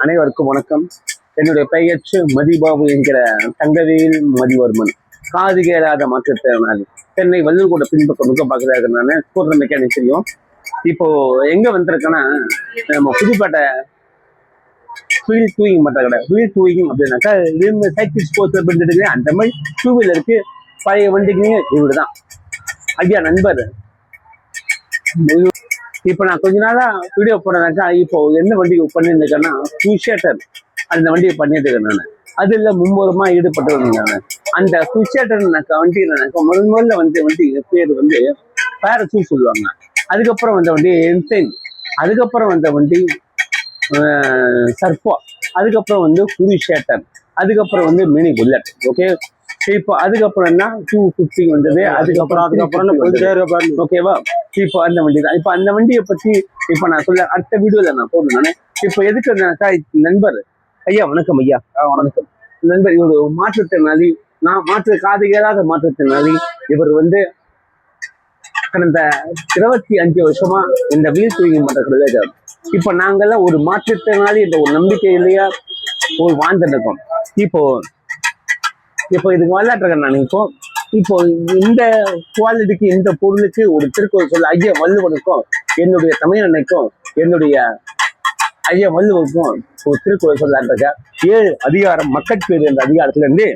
அனைவருக்கும் வணக்கம். என்னுடைய பெயர் மதிபாபு என்கிற தங்கவேல் மதிவர்மன். காது கேளாத மாற்றுத்திறனாளி. சென்னை வல்லூர் கூட பின்பக்கம் முக பார்க்கறாரு. நான் ஸ்கூட்டர் மெக்கானிக் தெரியும். இப்போ எங்க வந்திருக்கேன்னா, நம்ம புதுப்பேட்டை வீல் டூயிங் மற்ற கடை. வீல் டூயிங் அப்படின்னாக்கா சைக்கிள் ஸ்போர்ட்ஸ் அப்படின்றது அந்த மாதிரி டூ வீலருக்கு பழைய வண்டிக்கு இவரு தான் ஐயா நண்பர். இப்போ நான் கொஞ்ச நாளா வீடியோ போடுறேனாக்கா, இப்போ என்ன வண்டி பண்ணியிருக்கேன்னா குஷேட்டர் அந்த வண்டியை பண்ணிட்டு இருக்கேன் நான். அதுல மும்முரமா ஈடுபட்டு நான். அந்த குஷேட்டர்னாக்கா வண்டினாக்கா முதல்ல வண்டி பேர் பேரசூட் சொல்லுவாங்க. அதுக்கப்புறம் வந்த வண்டி என்சைன், அதுக்கப்புறம் வந்த வண்டி சர்ஃபா, அதுக்கப்புறம் குருஷேட்டர், அதுக்கப்புறம் மினி புல்லட். ஓகே, இப்போ அதுக்கப்புறம் என்ன 250 வந்தது. அதுக்கப்புறம் ஓகேவா. இப்போ அந்த வண்டி தான். இப்போ அந்த வண்டியை பத்தி இப்போ நான் சொல்ல அடுத்த வீடியோல நான் போடுறேன். நான் இப்போ எதுக்கு நண்பர் ஐயா வணக்கம். ஐயா வணக்கம் நண்பர். இவர் மாற்றுத்திறனாளி. நான் காது கேளாத மாற்றுத்திறனாளி. இவர் கடந்த 25 வருஷமா இந்த வீல் டூயிங் பண்றது. இப்போ நாங்கெல்லாம் ஒரு மாற்றுத்திறனாளி என்ற ஒரு நம்பிக்கையிலேயே ஒரு வாழ்ந்துருக்கோம். இப்போ இதுக்கு விளையாட்டுறேன் நான். இப்போ இந்த குவாலிட்டிக்கு இந்த பொருளுக்கு ஒரு திருக்குறள் சொல்ல ஐயா வள்ளுவனுக்கும் என்னுடைய தமிழனுக்கும் என்னுடைய ஐயா வள்ளுவனுக்கும் ஒரு திருக்குறள் சொல்லாட்டுருக்க. 7 அதிகாரம் மக்கட்பேறு என்ற அதிகாரத்துல இருந்து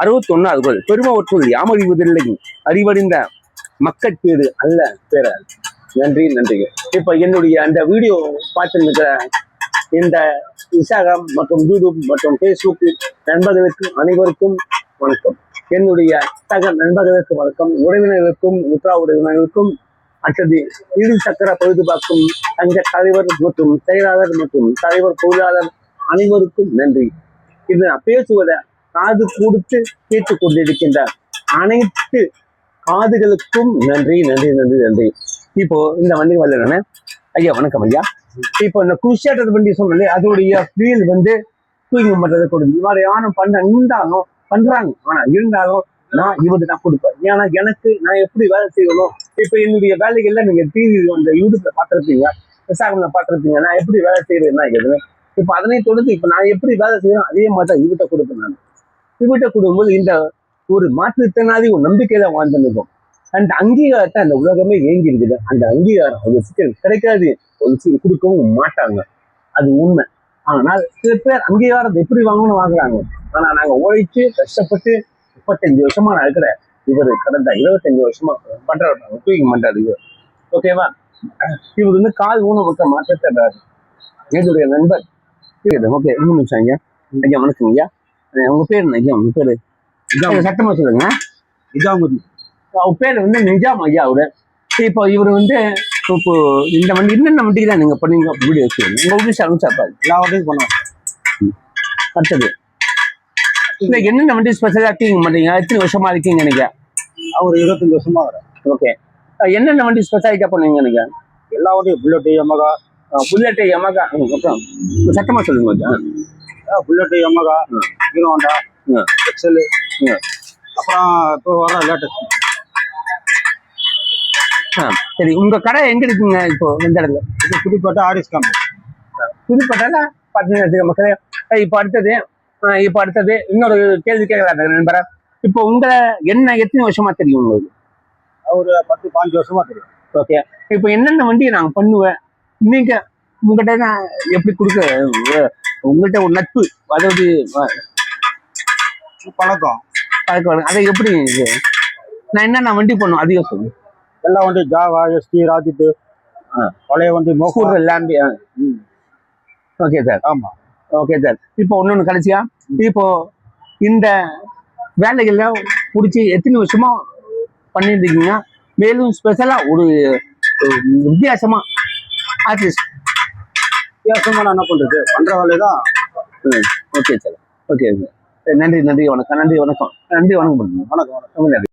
61வது குறள். பெருமவற்றுள் யாமறிவதில்லை அறிவறிந்த மக்கட்பேறு அல்ல பேர. நன்றி. இப்ப என்னுடைய அந்த வீடியோ பார்த்துருக்கிற இந்த இன்ஸ்டாகிராம் மற்றும் யூடியூப் மற்றும் பேஸ்புக் நண்பர்களுக்கு அனைவருக்கும் வணக்கம். என்னுடைய சக நண்பர்களுக்கு வணக்கம். உறவினர்களுக்கும் உற்றா உறவினர்களுக்கும் அடுத்தது இரு சக்கர பொழுதுபார்க்கும் தங்க தலைவர் மற்றும் செயலாளர் மற்றும் தலைவர் தொழிலாளர் அனைவருக்கும் நன்றி. இது நான் பேசுவதை காது கொடுத்து கேட்டுக் கொண்டிருக்கின்ற அனைத்து காதுகளுக்கும் நன்றி. இப்போ இந்த வண்டி வரல. ஐயா வணக்கம் ஐயா. இப்போ இந்த குஷேட்டர் வண்டி சொன்னாலே அதோடைய ஃபீல் டூயிங் பண்றது கொடுக்குது. இவ்வாறு யாரும் பண்றாங்க. ஆனா இருந்தாலும் நான் இவரு தான் கொடுப்பேன். ஏன்னா எனக்கு நான் எப்படி வேலை செய்யணும். இப்ப என்னுடைய வேலைகள்ல நீங்க டிவி அந்த யூடியூப்ல பாத்திருப்பீங்க, இன்ஸ்டாகிராம்ல பாத்திருப்பீங்க. நான் எப்படி வேலை செய்யறேன்னா கேட்குறேன். இப்ப அதனை தொடர்ந்து இப்ப நான் எப்படி வேலை செய்யணும் அதே மாதிரி தான் இவர்கிட்ட கொடுப்பேன். நான் இவர்கிட்ட கொடுக்கும்போது இந்த ஒரு மாற்றுத்திறனாளி ஒரு நம்பிக்கையில வாழ்ந்துருக்கும். அந்த அங்கீகாரத்தை அந்த உலகமே ஏங்கி இருக்குது. அந்த அங்கீகாரம் ஒரு சிக்கல் கிடைக்காது, ஒரு கொடுக்கவும் மாட்டாங்க. அது உண்மை. ஆனால் சில பேர் அங்கீகாரத்தை எப்படி வாங்கணும்னு வாங்குறாங்க. ஆனா நாங்க உழைச்சு கஷ்டப்பட்டு 35 வருஷமா நான் இருக்கிறேன். இவர் கடந்த 25 வருஷமா பண்றாரு, டூயிங் பண்றாரு இவர். ஓகேவா. இவர் கால் ஊன பக்கம் மாற்றாரு. என்னுடைய நண்பர். ஓகே, 3 நிமிஷம் ஐயா. ஐயா வணக்கம் ஐயா. உங்க பேர் என்ன ஐயா? உங்க பேரு சட்டமா சொல்லுங்க. நிஜாமுதீன். பேர் நிஜாம் ஐயா அவரு. இப்போ இவர் இப்போ இந்த வண்டி என்னென்ன வண்டிக்கு தான் நீங்க பண்ணீங்க வீடியோ வச்சுருங்க. உங்க வீட்டு அனுப்பிச்சாப்பாரு எல்லா வண்டியும் பண்ணுவாங்க. அடுத்தது இல்லை, என்னென்ன வண்டி ஸ்பெஷலாக டூயிங் பண்றீங்க? எத்தனை வருஷமா இருக்கீங்க நீங்க? அவர் 25 வருஷமா வரேன். ஓகே, என்னென்ன வண்டி ஸ்பெஷாலிட்டா பண்ணுவீங்க நீங்க? எல்லா வண்டியும் புல்லட், யமகா. அப்புறம் சட்டமா சொல்லுங்க. Bullet, Yamaha, Hero Honda, XL, அப்புறம் இப்போ வர லேட்டஸ்ட். சரி, உங்க கடை எங்க இருக்குங்க? இப்போ எந்த இடத்துல? இது புதுப்பேட்டை ஆரிஸ் கம்பெனி. புதுப்பேட்டை பார்த்தீங்கன்னா மக்களே. இப்போ அடுத்தது இன்னொரு கேள்வி கேட்கலாம் நண்பரா. இப்போ உங்களை எத்தனை வருஷமா தெரியும் உங்களுக்கு? ஒரு 10-15 வருஷமா தெரியும். ஓகே, இப்போ என்னென்ன வண்டியை நாங்கள் பண்ணுவேன் நீங்க உங்ககிட்ட நான் எப்படி கொடுக்க உங்கள்கிட்ட ஒரு நட்பு, அதாவது பழக்கம் அதை எப்படி நான் என்னென்ன வண்டி பண்ணுவேன் அதிகம் சொல்லுவேன். எல்லா வண்டியும் ஜாவா, எஸ்டி, ராஜித்து, பழைய வண்டி மோகூர் எல்லாமே. Okay sir. ஆமா. Okay sir. இப்போ ஒன்னொன்று கடைசியா, இப்போ இந்த வேலைகள்ல பிடிச்சி எத்தனை வருஷமா பண்ணியிருந்தீங்க? மேலும் ஸ்பெஷலா ஒரு வித்தியாசமா ஆர்டிஸ்ட் வித்தியாசமா நான் என்ன பண்றது பண்ற வேலைதான். Okay sir. ஓகே, நன்றி வணக்கம். நன்றி வணக்கம். வணக்கம். நன்றி.